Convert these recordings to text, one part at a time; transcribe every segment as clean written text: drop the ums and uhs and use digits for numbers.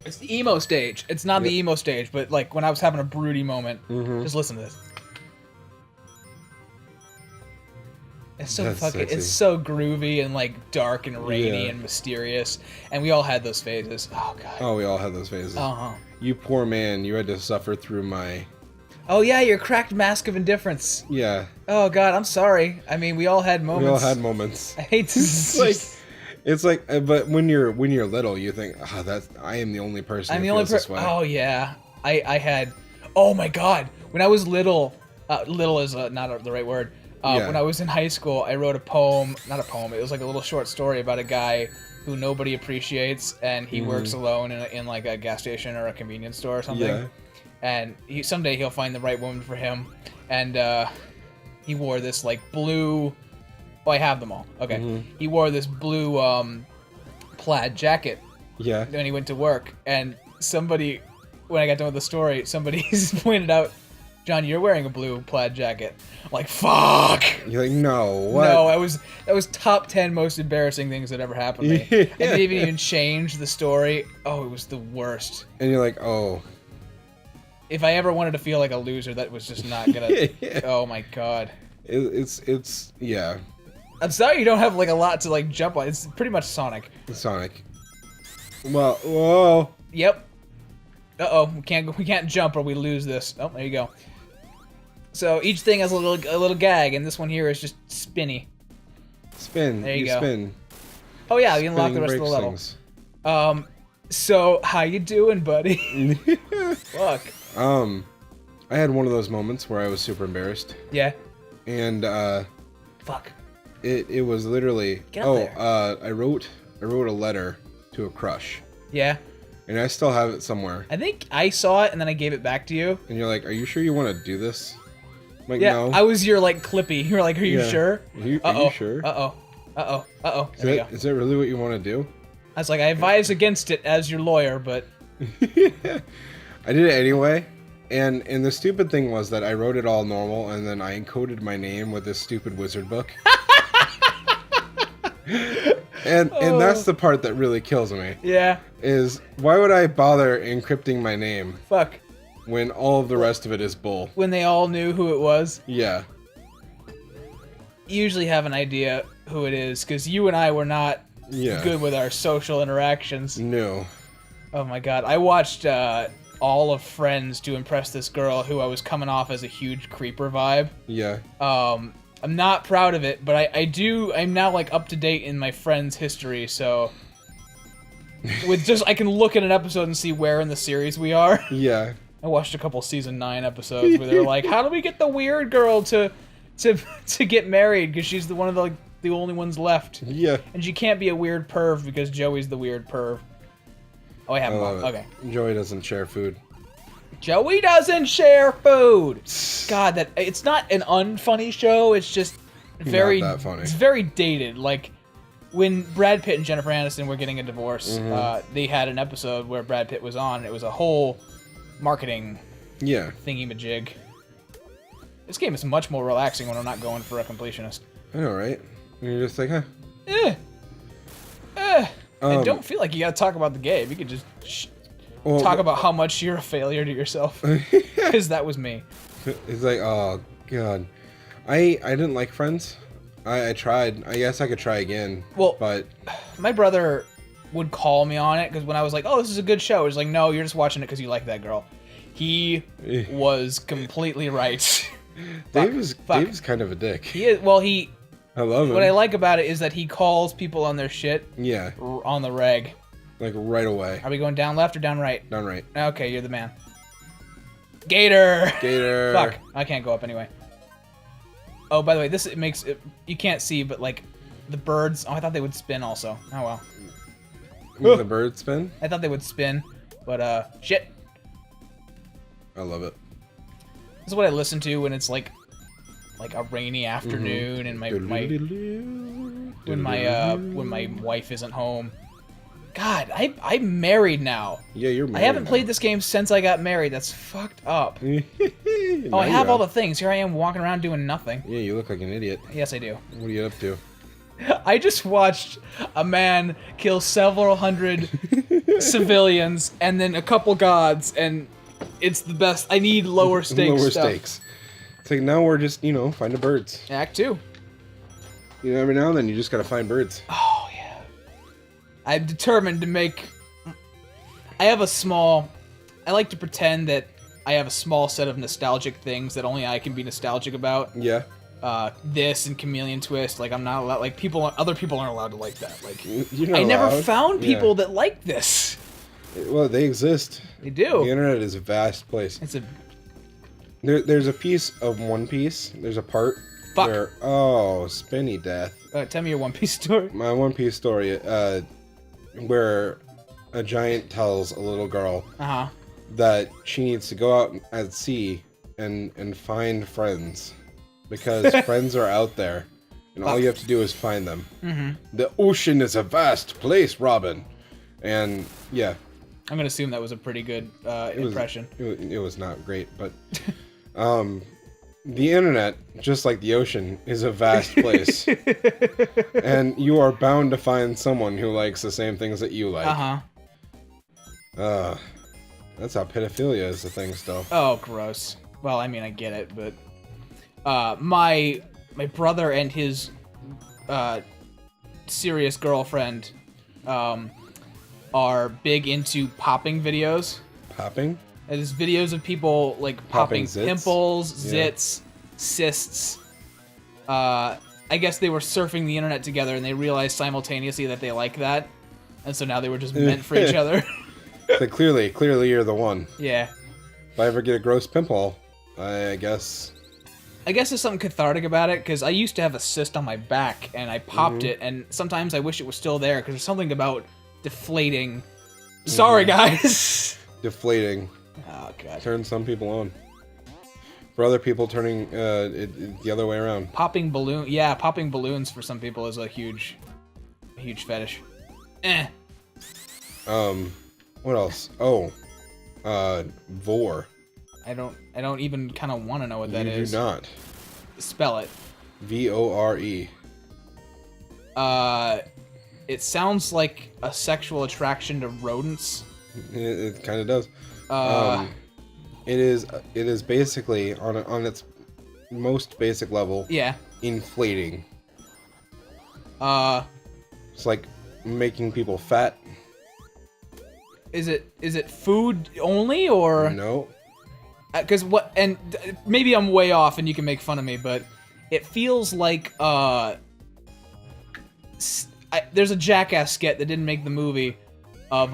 It's the emo stage. It's not the emo stage, but like when I was having a broody moment, just listen to this. It's so it's so groovy and like dark and rainy and mysterious, and we all had those phases. Oh god. Oh, we all had those phases. You poor man, you had to suffer through my. Oh yeah, your cracked mask of indifference. Yeah. Oh god, I'm sorry. I mean, we all had moments. We all had moments. I hate to. It's like, but when you're little, you think, I am the only person. I'm the only person. Oh yeah, I had. Oh my god, when I was little, little is not the right word. When I was in high school, I wrote a poem. Not a poem. It was like a little short story about a guy who nobody appreciates, and he works alone in like a gas station or a convenience store or something. Yeah. And someday he'll find the right woman for him, and he wore this like blue. Oh, I have them all. Okay. He wore this blue plaid jacket. Yeah. When he went to work, and somebody, when I got done with the story, somebody pointed out, John, you're wearing a blue plaid jacket. I'm like, fuck. You're like, no, what? No, that was top 10 most embarrassing things that ever happened to me. It didn't even change the story. Oh, it was the worst. And you're like, oh. If I ever wanted to feel like a loser, that was just not gonna. Oh my god. It's yeah. I'm sorry you don't have like a lot to like jump on. It's pretty much Sonic. Sonic. Well, whoa. Yep. Uh-oh, we can't jump or we lose this. Oh, there you go. So each thing has a little gag, and this one here is just spinny. Spin. There you go. Spin. Oh yeah, you unlock the rest of the level. Things. So how you doing, buddy? Fuck. I had one of those moments where I was super embarrassed. Yeah. And fuck. It was literally Get up there. I wrote a letter to a crush. Yeah. And I still have it somewhere. I think I saw it and then I gave it back to you. And you're like, "Are you sure you want to do this?" I'm like, yeah, no. I was your like Clippy. You were like, "Are you sure?" Are you sure? Is that really what you want to do? I was like, I advise against it as your lawyer, but I did it anyway. And the stupid thing was that I wrote it all normal, and then I encoded my name with this stupid wizard book. and that's the part that really kills me. Yeah. Is why would I bother encrypting my name? Fuck. When all of the rest of it is bull. When they all knew who it was. Yeah. You usually have an idea who it is, because you and I were not good with our social interactions. No. Oh my god. I watched all of Friends to impress this girl who I was coming off as a huge creeper vibe. Yeah. I'm not proud of it, but I'm now like up to date in my Friends history, so I can look at an episode and see where in the series we are. Yeah. I watched a couple season 9 episodes where they're like, how do we get the weird girl to get married, because she's one of the only ones left. Yeah. And she can't be a weird perv because Joey's the weird perv. Oh, I have one. Okay. Joey doesn't share food. Joey doesn't share food. God, it's not an unfunny show. It's just very not that funny. It's very dated. Like when Brad Pitt and Jennifer Aniston were getting a divorce, they had an episode where Brad Pitt was on, and it was a whole marketing thingy-majig. This game is much more relaxing when I'm not going for a completionist. I know, right? And you're just like, huh? And don't feel like you gotta talk about the game. You could just talk about how much you're a failure to yourself. Because that was me. It's like, oh, God. I didn't like Friends. I tried. I guess I could try again. Well, but my brother would call me on it, because when I was like, oh, this is a good show, he's like, no, you're just watching it because you like that girl. He was completely right. Dave was kind of a dick. He is. Well, I love him. What I like about it is that he calls people on their shit. Yeah. On the reg. Like right away. Are we going down left or down right? Down right. Okay, you're the man. Gator. Gator. Fuck. I can't go up anyway. Oh, by the way, it makes it. You can't see, but like the birds. Oh, I thought they would spin also. Oh well. The birds spin? I thought they would spin, but shit. I love it. This is what I listen to when it's like a rainy afternoon and when my wife isn't home. God, I'm married now. Yeah, you're married. I haven't played this game since I got married. That's fucked up. I have all the things. Here I am walking around doing nothing. Yeah, you look like an idiot. Yes, I do. What are you up to? I just watched a man kill several hundred civilians, and then a couple gods, and it's the best. I need lower stakes Lower stuff. stakes. It's like now we're just, finding birds. Act 2. Every now and then you just gotta find birds. Oh, yeah. I'm determined to make... I like to pretend that I have a small set of nostalgic things that only I can be nostalgic about. Yeah. This and Chameleon Twist, like I'm not allowed, like other people aren't allowed to like that. Like You're not I never allowed. found people that like this. Well, they exist. They do. The internet is a vast place. It's a There's a piece of One Piece. There's a part where spinny death. tell me your One Piece story. My One Piece story, where a giant tells a little girl that she needs to go out at sea and find friends. Because friends are out there, and all you have to do is find them. The ocean is a vast place, Robin. And, yeah. I'm going to assume that was a pretty good impression. It was not great, but... the internet, just like the ocean, is a vast place. And you are bound to find someone who likes the same things that you like. That's how pedophilia is a thing still. Oh, gross. Well, I mean, I get it, but... my brother and his serious girlfriend are big into popping videos. Popping? It is videos of people like popping zits? pimples, zits, cysts. I guess they were surfing the internet together and they realized simultaneously that they like that, and so now they were just meant for each other. So clearly you're the one. Yeah. If I ever get a gross pimple, I guess there's something cathartic about it, because I used to have a cyst on my back, and I popped it, and sometimes I wish it was still there, because there's something about deflating. Sorry, guys. Deflating. Oh, God. Turns some people on. For other people, turning it the other way around. Popping balloons for some people is a huge fetish. What else? Oh, Vor. I don't even kind of want to know what that is. You do not. Spell it. VORE. It sounds like a sexual attraction to rodents. It kind of does. It is basically on its most basic level. Yeah. Inflating. Uh. It's like making people fat. Is it food only, or no? Because maybe I'm way off and you can make fun of me, but it feels like there's a Jackass skit that didn't make the movie of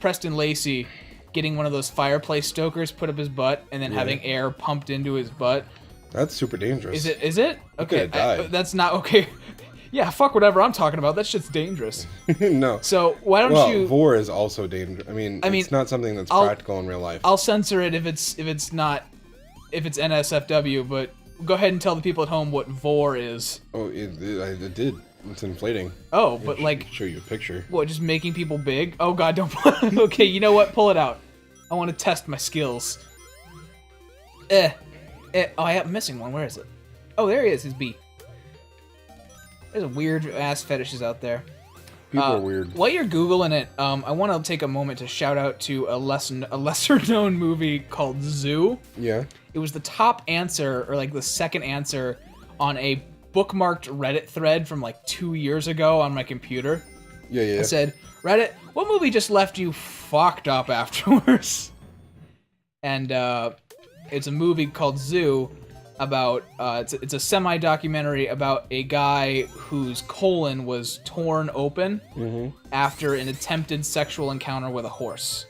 Preston Lacey getting one of those fireplace stokers put up his butt and then having air pumped into his butt. That's super dangerous. Is it? Okay, that's not okay. Yeah, fuck whatever I'm talking about. That shit's dangerous. No. So why don't you? Vor is also dangerous. I mean, it's not something that's practical in real life. I'll censor it if it's NSFW, but go ahead and tell the people at home what Vor is. Oh, it did. It's inflating. Oh, but like, show you a picture. What? Just making people big? Oh God, don't. Okay, you know what? Pull it out. I want to test my skills. Oh, I'm missing one. Where is it? Oh, there he is. His B. There's weird ass fetishes out there. People are weird. While you're Googling it, I want to take a moment to shout out to a lesser known movie called Zoo. Yeah. It was the top answer, or like the second answer, on a bookmarked Reddit thread from like 2 years ago on my computer. Yeah. I said, Reddit, what movie just left you fucked up afterwards? And it's a movie called Zoo. About it's a semi-documentary about a guy whose colon was torn open after an attempted sexual encounter with a horse.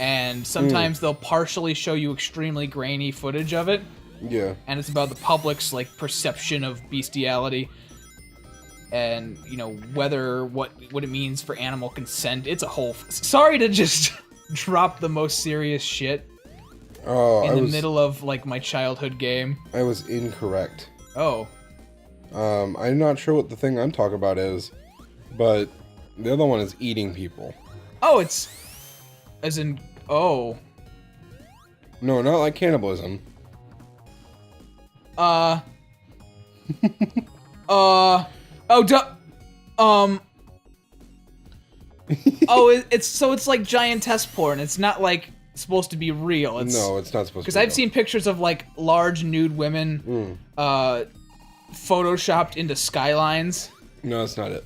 And sometimes they'll partially show you extremely grainy footage of it. Yeah. And it's about the public's like perception of bestiality, and whether what it means for animal consent. It's a whole. Sorry to just drop the most serious shit. Oh, in the middle of like my childhood game. I was incorrect. Oh. I'm not sure what the thing I'm talking about is, but the other one is eating people. Oh, it's as in oh. No, not like cannibalism. Oh, it's like giantess porn. It's not like supposed to be real. No, it's not supposed to be. Because I've seen pictures of like large nude women photoshopped into skylines. No, that's not it.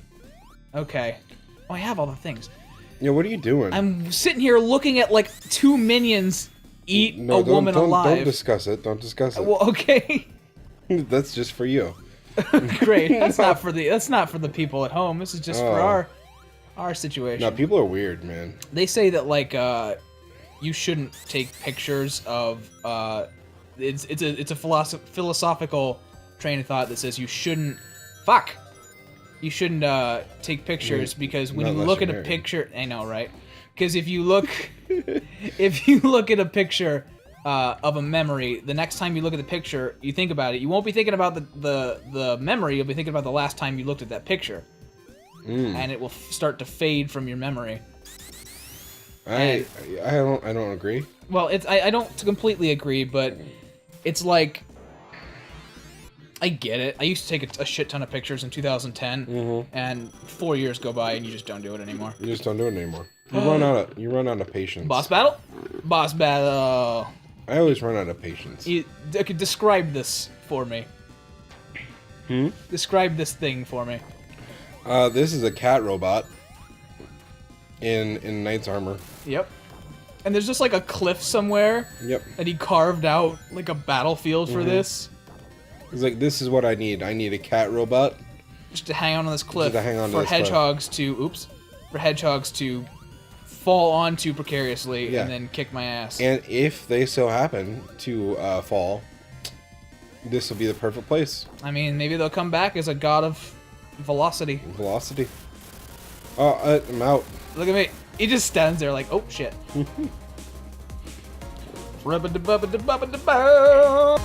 Okay. Oh, I have all the things. Yeah, what are you doing? I'm sitting here looking at like 2 minions eat a woman alive. Don't discuss it. Don't discuss it. Well, okay. That's just for you. Great. That's not for the people at home. This is just for our situation. No, people are weird, man. They say that like you shouldn't take pictures of it's a philosophical train of thought that says you shouldn't take pictures because when you look at a picture, I know, right? Because if you look at a picture of a memory, the next time you look at the picture, you think about it. You won't be thinking about the memory. You'll be thinking about the last time you looked at that picture, and it will start to fade from your memory. I don't agree. Well, I don't completely agree, but it's like I get it. I used to take a shit ton of pictures in 2010, and 4 years go by and you just don't do it anymore. You just don't do it anymore. You run out of patience. Boss battle. I always run out of patience. Okay, describe this for me. Describe this thing for me. This is a cat robot in knight's armor. Yep. And there's just like a cliff somewhere. Yep. And he carved out like a battlefield for this. He's like, this is what I need. I need a cat robot. Just to hang on this cliff. Just to hang on to for this hedgehogs cliff. For hedgehogs to fall onto precariously and then kick my ass. And if they so happen to fall, this will be the perfect place. I mean, maybe they'll come back as a god of velocity. Velocity. Oh, I'm out. Look at me. He just stands there like, oh shit. Rubba-da-bubba-da-bubba-da-bow.